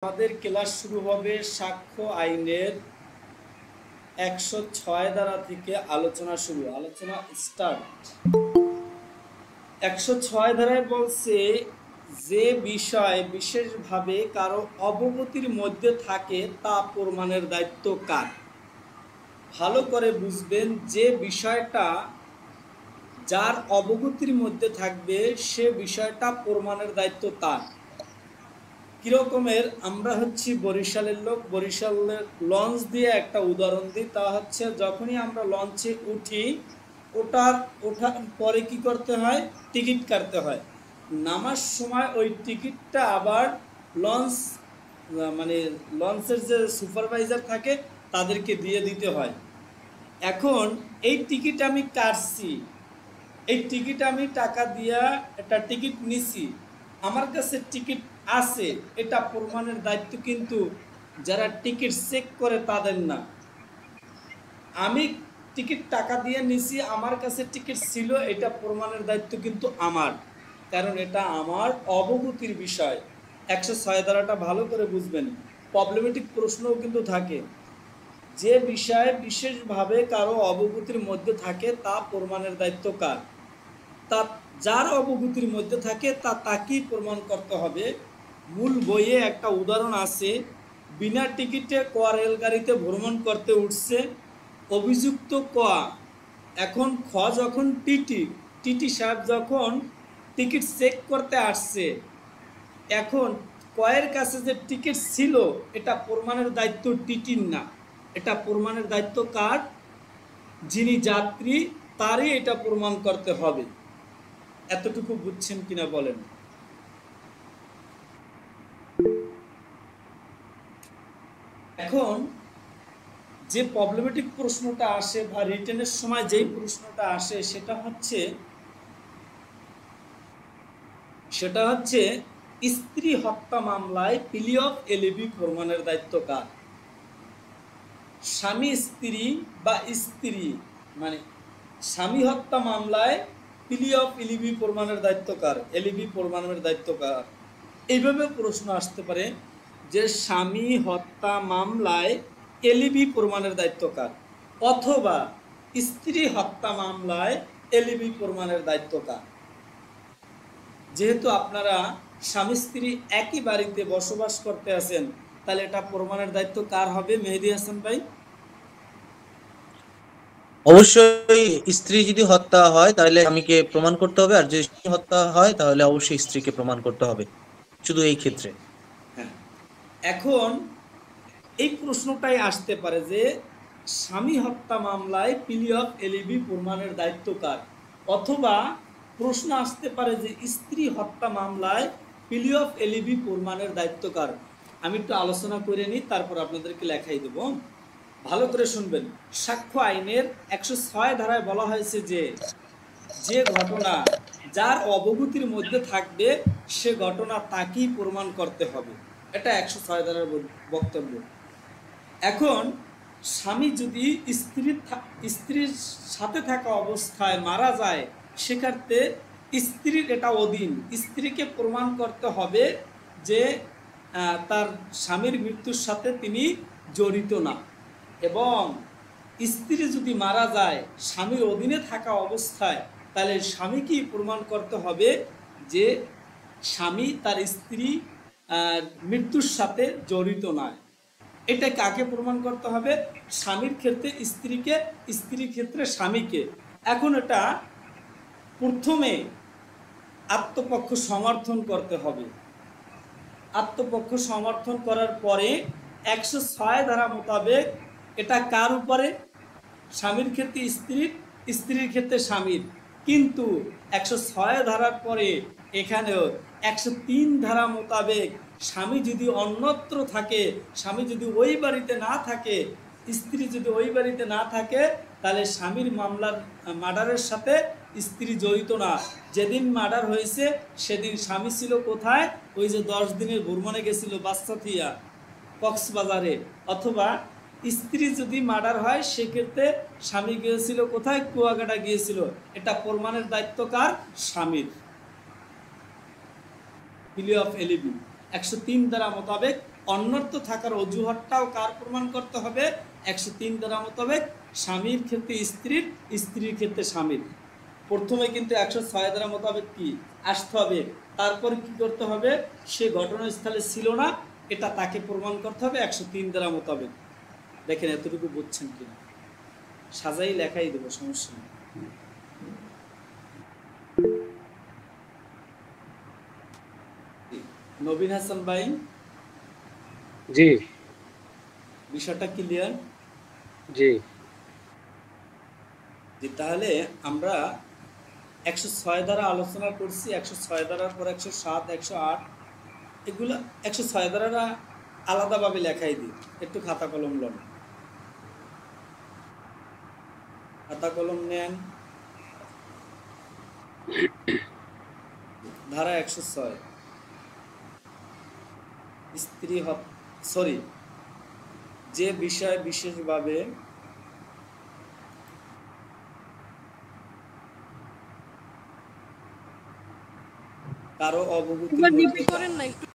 আমাদের ক্লাস শুরু হবে সাক্ষ্য আইনের 106 ধারা থেকে আলোচনা স্টার্ট। 106 ধারায় বলছে যে বিষয় বিশেষভাবে কারো অবগতির মধ্যে থাকে তা প্রমাণের দায়িত্ব কার। ভালো করে বুঝবেন, যে বিষয়টা যার অবগতির মধ্যে থাকবে সে বিষয়টা প্রমাণের দায়িত্ব তার। কীরকমের, আমরা হচ্ছি বরিশালের লোক, বরিশালের লঞ্চ দিয়ে একটা উদাহরণ দিই। তা হচ্ছে যখনই আমরা লঞ্চে উঠি, ওঠার পরে কি করতে হয়? টিকিট কাটতে হয়। নামার সময় ওই টিকিটটা আবার লঞ্চ মানে লঞ্চের যে সুপারভাইজার থাকে তাদেরকে দিয়ে দিতে হয়। এখন এই টিকিট আমি কাটছি, এই টিকিট আমি টাকা দিয়া একটা টিকিট নিছি, আমার কাছে টিকিট আছে, এটা প্রমাণের দায়িত্ব কিন্তু যারা টিকিট চেক করে তাদের না। আমি টিকিট টাকা দিয়ে নিছি, আমার কাছে টিকিট ছিল, এটা প্রমাণের দায়িত্ব কিন্তু আমার, কারণ এটা আমার অবগতির বিষয়। 106 ধারাটা ভালো করে বুঝবেন। প্রবলেমেটিক প্রশ্নও কিন্তু থাকে। যে বিষয়ে বিশেষভাবে কারো অবগতির মধ্যে থাকে তা প্রমাণের দায়িত্ব কার। তা যার অবগতির মধ্যে থাকে তাকেই প্রমাণ করতে হবে। মূল বইয়ে একটা উদাহরণ আছে। বিনা টিকিটে ক রেলগাড়িতে ভ্রমণ করতে উঠছে, অভিযুক্ত ক। এখন খ যখন টিটি সাহেব যখন টিকিট চেক করতে আসছে, এখন কয়ের কাছে যে টিকিট ছিল এটা প্রমাণের দায়িত্ব টিটির না, এটা প্রমাণের দায়িত্ব কার? যিনি যাত্রী, তারই এটা প্রমাণ করতে হবে। এতটুকু বুঝছেন কিনা বলেন? এখন যে প্রবলেমেটিক প্রশ্নটা আসে বা রিটেনের সময় যেই প্রশ্নটা আসে সেটা হচ্ছে স্ত্রী হত্যা মামলায় প্লি অফ এলইবি প্রমাণের দায়িত্ব কার। স্বামী স্ত্রী বা স্ত্রী মানে স্বামী হত্যা মামলায় প্লি অফ এলইবি প্রমাণের দায়িত্ব কার, এলইবি প্রমাণের দায়িত্ব কার। এইভাবে প্রশ্ন আসতে পারে যে স্বামী হত্যা মামলায় এলইবি প্রমাণের দায়িত্ব কার, অথবা স্ত্রী হত্যা মামলায় এলইবি প্রমাণের দায়িত্ব কার। যেহেতু আপনারা স্বামী স্ত্রী একই বাড়িতে বসবাস করতে আছেন, তাহলে এটা প্রমাণের দায়িত্ব কার হবে মেহেদী হাসান ভাই? অবশ্যই স্ত্রী যদি হত্যা হয় তাহলে স্বামীকে প্রমাণ করতে হবে, আর যদি স্বামী হত্যা হয় তাহলে অবশ্যই স্ত্রীকে প্রমাণ করতে হবে, শুধু এই ক্ষেত্রে। হ্যাঁ, এখন এই প্রশ্নটাই আসতে পারে যে স্বামী হত্যা মামলায় প্লি অফ এলইবি প্রমাণের দায়িত্ব কার, অথবা প্রশ্ন আসতে পারে যে স্ত্রী হত্যা মামলায় প্লি অফ এলইবি প্রমাণের দায়িত্ব কার। আমি একটু আলোচনা করে নিই, তারপর আপনাদেরকে লেখাই দেব। ভালো করে শুনবেন। সাক্ষ্য আইনের 106 ধারায় বলা হয়েছে যে যে ঘটনা যার অবগতির মধ্যে থাকবে সে ঘটনা তাকেই প্রমাণ করতে হবে। এটা 106 ধারার বক্তব্য। এখন স্বামী যদি স্ত্রীর সাথে থাকা অবস্থায় মারা যায়, সেক্ষেত্রে স্ত্রীর এটা অধীন, স্ত্রীকে প্রমাণ করতে হবে যে তার স্বামীর মৃত্যুর সাথে তিনি জড়িত না। এবং স্ত্রী যদি মারা যায় স্বামীর অধীনে থাকা অবস্থায়, তাহলে স্বামীকেই প্রমাণ করতে হবে যে স্বামী তার স্ত্রী মৃত্যুর সাথে জড়িত নয়। এটা কাকে প্রমাণ করতে হবে? স্বামীর ক্ষেত্রে স্ত্রীকে, স্ত্রীর ক্ষেত্রে স্বামীকে। এখন এটা প্রথমে আত্মপক্ষ সমর্থন করতে হবে। আত্মপক্ষ সমর্থন করার পরে 106 ধারা মোতাবেক এটা কার উপরে? স্বামীর ক্ষেত্রে স্ত্রীর, স্ত্রীর ক্ষেত্রে স্বামীর। কিন্তু 106 ধারার পরে এখানেও 103 ধারা মোতাবেক স্বামী যদি অন্যত্র থাকে, স্বামী যদি ওই বাড়িতে না থাকে, স্ত্রী যদি ওই বাড়িতে না থাকে, তাহলে স্বামীর মামলার মার্ডারের সাথে স্ত্রী জড়িত না। যেদিন মার্ডার হয়েছে সেদিন স্বামী ছিল কোথায়? ওই যে 10 দিনের ভ্রমণে গেছিল বাচ্চা থিয়া কক্সবাজারে। অথবা স্ত্রী যদি মার্ডার হয় সেক্ষেত্রে স্বামী গিয়েছিল কোথায়? কুয়াকাটা গিয়েছিল। এটা প্রমাণের দায়িত্ব কার? স্বামীর। প্লি অফ এলইবি 103 ধারা মোতাবেক অন্যত্র থাকার অজুহাতটাও কার প্রমাণ করতে হবে? 103 ধারা মোতাবেক স্বামীর ক্ষেত্রে স্ত্রীর, স্ত্রীর ক্ষেত্রে স্বামীর। প্রথমে কিন্তু 106 ধারা মোতাবেক কি আসতে হবে, তারপর কি করতে হবে? সে ঘটনাস্থলে ছিল না, এটা তাকে প্রমাণ করতে হবে 103 ধারা মোতাবেক। দেখেন এতটুকু বুঝছেন কিনা, সাজাই লেখাই দেবো, সমস্যা নেই। নবীন হাসান ভাই, জি বিষয়টা ক্লিয়ার? জি যে তাহলে আমরা 106 দ্বারা আলোচনা করছি, 106 দ্বারার পর 107, 108 এগুলো 106 দ্বারা আলাদাভাবে লেখাই দিই। একটু খাতা কলম লন, খাতা কলম নেন। ধারা 106 স্ত্রী সরি, যে বিষয় বিশেষভাবে কারো অবগতির একবার মধ্যে রিপিট করেন না একটু।